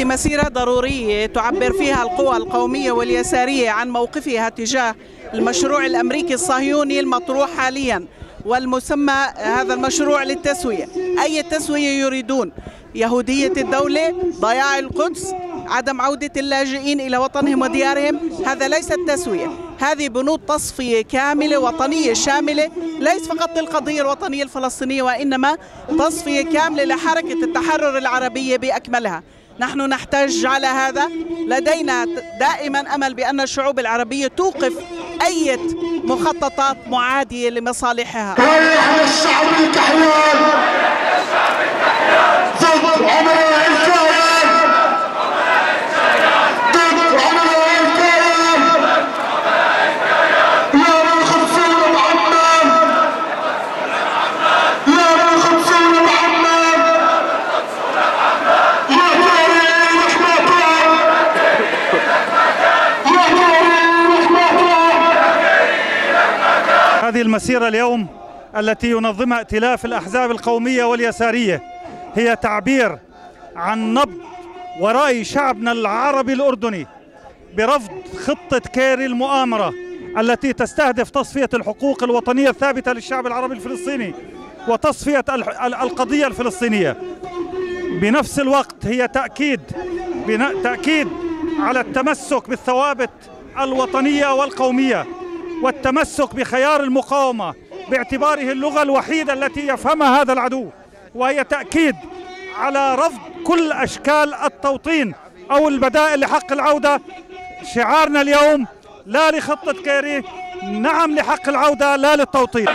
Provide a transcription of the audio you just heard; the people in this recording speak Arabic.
هذه مسيرة ضرورية تعبر فيها القوى القومية واليسارية عن موقفها تجاه المشروع الأمريكي الصهيوني المطروح حاليا، والمسمى هذا المشروع للتسوية. أي تسوية يريدون؟ يهودية الدولة، ضياع القدس، عدم عودة اللاجئين إلى وطنهم وديارهم. هذا ليس التسوية، هذه بنود تصفية كاملة وطنية شاملة، ليس فقط للقضية الوطنية الفلسطينية وإنما تصفية كاملة لحركة التحرر العربية بأكملها. نحن نحتاج على هذا، لدينا دائما أمل بأن الشعوب العربية توقف أي مخططات معادية لمصالحها. ريح الشعب الكحيان ضد عملاء الكيان، ضد عملاء الكيان، يا من خبزون بعمان، يا من خبزون بعمان، يا تاريخ مطار، يا تاريخ مطار. هذه المسيرة اليوم التي ينظمها ائتلاف الأحزاب القومية واليسارية هي تعبير عن نبض ورأي شعبنا العربي الأردني برفض خطة كيري المؤامرة التي تستهدف تصفية الحقوق الوطنية الثابتة للشعب العربي الفلسطيني وتصفية القضية الفلسطينية. بنفس الوقت هي تأكيد على التمسك بالثوابت الوطنية والقومية والتمسك بخيار المقاومة باعتباره اللغة الوحيدة التي يفهمها هذا العدو، وهي تأكيد على رفض كل أشكال التوطين أو البدائل لحق العودة. شعارنا اليوم لا لخطة كيري، نعم لحق العودة لا للتوطين.